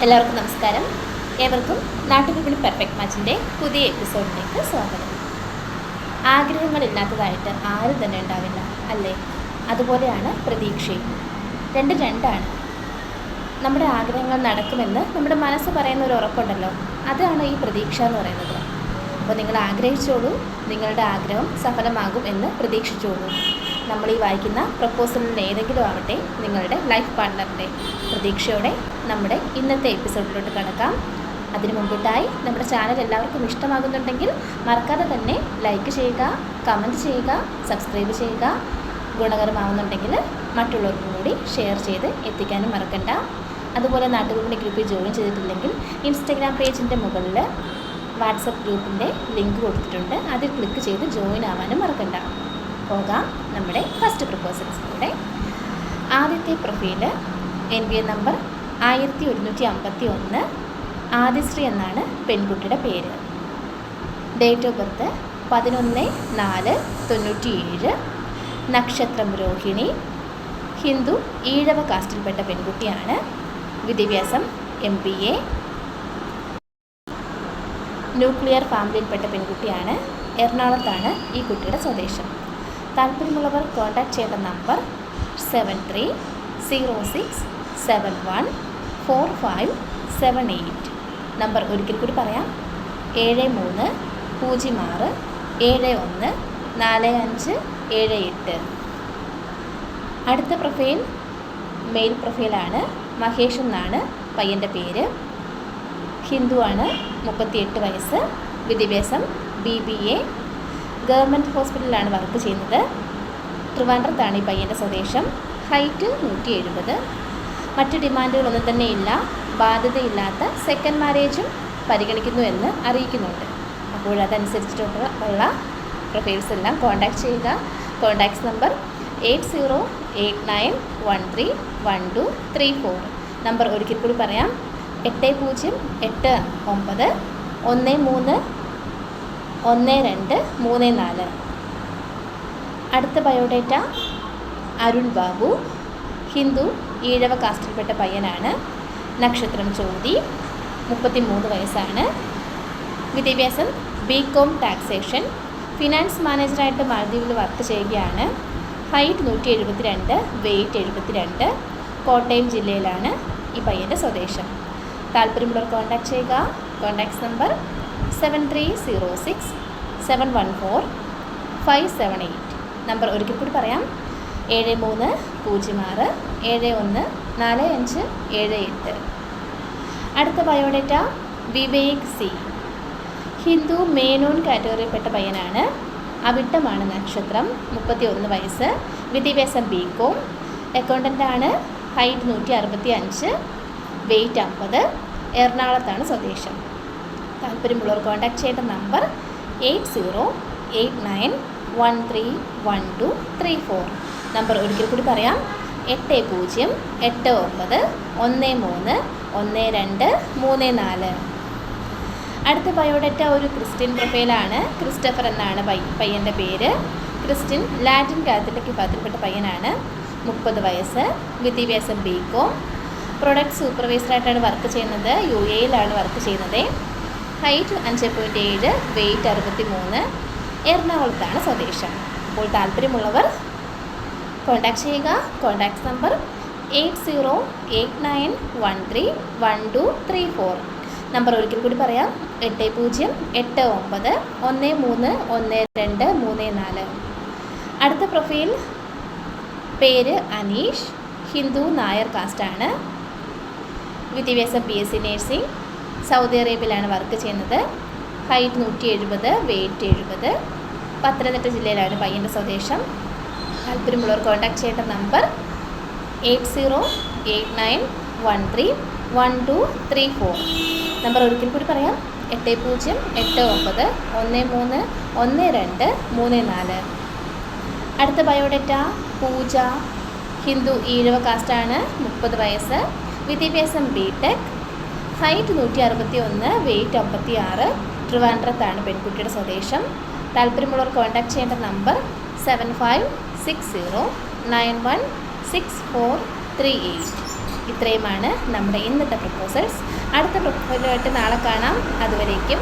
എല്ലാവർക്കും നമസ്കാരം. ഏവർക്കും നാട്ടുവിപണി പെർഫെക്റ്റ് മാച്ചിൻ്റെ പുതിയ എപ്പിസോഡിലേക്ക് സ്വാഗതം. ആഗ്രഹങ്ങളില്ലാത്തതായിട്ട് ആരും തന്നെ ഉണ്ടാവില്ല, അല്ലേ? അതുപോലെയാണ് പ്രതീക്ഷയും. രണ്ടാണ്. നമ്മുടെ ആഗ്രഹങ്ങൾ നടക്കുമെന്ന് നമ്മുടെ മനസ്സ് പറയുന്ന ഒരു ഉറപ്പുണ്ടല്ലോ, അതാണ് ഈ പ്രതീക്ഷ എന്ന് പറയുന്നത്. അപ്പോൾ നിങ്ങൾ ആഗ്രഹിച്ചോളൂ, നിങ്ങളുടെ ആഗ്രഹം സഫലമാകും എന്ന് പ്രതീക്ഷിച്ചോളൂ. നമ്മൾ ഈ വായിക്കുന്ന പ്രപ്പോസലിൻ്റെ ഏതെങ്കിലും ആവട്ടെ നിങ്ങളുടെ ലൈഫ് പാർട്ട്ണറിൻ്റെ പ്രതീക്ഷയോടെ നമ്മുടെ ഇന്നത്തെ എപ്പിസോഡിലോട്ട് കടക്കാം. അതിനു മുമ്പിട്ടായി നമ്മുടെ ചാനൽ എല്ലാവർക്കും ഇഷ്ടമാകുന്നുണ്ടെങ്കിൽ മറക്കാതെ തന്നെ ലൈക്ക് ചെയ്യുക, കമൻറ്റ് ചെയ്യുക, സബ്സ്ക്രൈബ് ചെയ്യുക. ഗുണകരമാവുന്നുണ്ടെങ്കിൽ മറ്റുള്ളവർക്കും കൂടി ഷെയർ ചെയ്ത് എത്തിക്കാനും മറക്കണ്ട. അതുപോലെ നാട്ടുവിപണി ഗ്രൂപ്പിൽ ജോയിൻ ചെയ്തിട്ടില്ലെങ്കിൽ ഇൻസ്റ്റഗ്രാം പേജിൻ്റെ മുകളിൽ വാട്സപ്പ് ഗ്രൂപ്പിൻ്റെ ലിങ്ക് കൊടുത്തിട്ടുണ്ട്, അതിൽ ക്ലിക്ക് ചെയ്ത് ജോയിൻ ആവാനും മറക്കണ്ട. പോകാം നമ്മുടെ ഫസ്റ്റ് പ്രപ്പോസൽസിലൂടെ. ആദ്യത്തെ പ്രൊഫൈല് NVA നമ്പർ 1151, ആദിശ്രീ എന്നാണ് പെൺകുട്ടിയുടെ പേര്. ഡേറ്റ് ഓഫ് ബർത്ത് 11/4/97, നക്ഷത്രം രോഹിണി, ഹിന്ദു ഈഴവ കാസ്റ്റിൽപ്പെട്ട പെൺകുട്ടിയാണ്. വിദ്യാഭ്യാസം MBA, ന്യൂക്ലിയർ ഫാമിലിയിൽപ്പെട്ട പെൺകുട്ടിയാണ്. എറണാകുളത്താണ് ഈ കുട്ടിയുടെ സ്വദേശം. താല്പര്യമുള്ളവർ കോൺടാക്ട് ചെയ്യേണ്ട നമ്പർ 7306714578. നമ്പർ ഒരിക്കൽ കൂടി പറയാം, 7306714578. അടുത്ത പ്രൊഫൈൽ മെയിൽ പ്രൊഫൈലാണ്. മഹേഷ് എന്നാണ് പയ്യൻ്റെ പേര്. ഹിന്ദുവാണ്, 38 വയസ്സ്. വിദ്യാഭ്യാസം BBA, ഗവൺമെൻറ് ഹോസ്പിറ്റലിലാണ് വർക്ക് ചെയ്യുന്നത്. ട്രിവാൻഡ്രത്താണ് ഈ പയ്യൻ്റെ സ്വദേശം. ഹൈറ്റ് 170. മറ്റ് ഡിമാൻഡുകളൊന്നും തന്നെ ഇല്ല. ബാധ്യതയില്ലാത്ത സെക്കൻഡ് മാരേജും പരിഗണിക്കുന്നു എന്ന് അറിയിക്കുന്നുണ്ട്. അപ്പോൾ അതനുസരിച്ചിട്ടുള്ള പ്രൊഫൈൽസ് എല്ലാം കോൺടാക്ട് ചെയ്യുക. Contacts number 8089131234. നമ്പർ ഒരിക്കൽ കൂടി പറയാം, 8089131234. അടുത്ത ബയോഡേറ്റ അരുൺ ബാബു, ഹിന്ദു ഈഴവ കാസ്റ്റിൽപ്പെട്ട പയ്യനാണ്. നക്ഷത്രം ചോതി, 33 വയസ്സാണ്. വിദ്യാഭ്യാസം BCom ടാക്സേഷൻ, ഫിനാൻസ് മാനേജറായിട്ട് മാലദ്വീപിൽ വർക്ക് ചെയ്യുകയാണ്. Height 172, weight 72. കോട്ടയം ജില്ലയിലാണ് ഈ പയ്യൻ്റെ സ്വദേശം. താല്പര്യമുള്ളവർ കോൺടാക്ട് ചെയ്യുക. Contacts number 7306714578. നമ്പർ ഒരിക്കൽ കൂടി പറയാം, 7306714578. അടുത്ത ബയോഡേറ്റ വിവേക് C, ഹിന്ദു മേനോൻ കാറ്റഗറിയിൽപ്പെട്ട പയ്യനാണ്. അവിട്ടമാണ് നക്ഷത്രം, 31 വയസ്സ്. വിദ്യാഭ്യാസം BCom, അക്കൗണ്ടൻ്റാണ്. Height 165, weight 50. എറണാകുളത്താണ് സ്വദേശം. താല്പര്യമുള്ളവർ കോൺടാക്ട് ചെയ്യേണ്ട നമ്പർ 8089131234. നമ്പർ ഒരിക്കൽ കൂടി പറയാം, 8089131234. അടുത്ത ബയോഡേറ്റ ഒരു ക്രിസ്ത്യൻ പ്രൊഫൈലാണ്. ക്രിസ്റ്റഫർ എന്നാണ് പയ്യൻ്റെ പേര്. ക്രിസ്ത്യൻ ലാറ്റിൻ കാത്തലിക് വിഭാഗത്തിൽപ്പെട്ട പയ്യനാണ്. 30 വയസ്സ്. വിദ്യാഭ്യാസം BCom, പ്രൊഡക്റ്റ് സൂപ്പർവൈസറായിട്ടാണ് വർക്ക് ചെയ്യുന്നത്. UAEയിലാണ് വർക്ക് ചെയ്യുന്നത്. Height 5.7, weight 63. എറണാകുളത്താണ് സ്വദേശം. അപ്പോൾ താല്പര്യമുള്ളവർ കോൺടാക്ട് ചെയ്യുക. Contact number 8089131234. നമ്പർ ഒരിക്കൽ കൂടി പറയാം, 8089131234. അടുത്ത പ്രൊഫൈൽ പേര് അനീഷ്, ഹിന്ദു നായർ കാസ്റ്റാണ്. വിദ്യാഭ്യാസം BSc നേഴ്സിംഗ്, സൗദി അറേബ്യയിലാണ് വർക്ക് ചെയ്യുന്നത്. Height 170, weight 70. പത്തനംതിട്ട ജില്ലയിലാണ് പയ്യൻ്റെ സ്വദേശം. താല്പര്യമുള്ളവർ കോൺടാക്ട് ചെയ്യേണ്ട നമ്പർ 8089131234. നമ്പർ ഒരിക്കൽ കൂടി പറയാം, 8089131234. അടുത്ത ബയോഡേറ്റ പൂജ, ഹിന്ദു ഈഴവ കാസ്റ്റാണ്. 30 വയസ്സ്. വിദ്യാഭ്യാസം BTech, ഹൈറ്റ് 161, വെയ്റ്റ് 56. ട്രിവാൻഡ്രത്താണ് പെൺകുട്ടിയുടെ സ്വദേശം. താല്പര്യമുള്ളവർ കോൺടാക്ട് ചെയ്യേണ്ട നമ്പർ 7560916438. ഇത്രയുമാണ് നമ്മുടെ ഇന്നത്തെ പ്രപ്പോസൽസ്. അടുത്ത പ്രപ്പോസലുമായിട്ട് നാളെ കാണാം. അതുവരേക്കും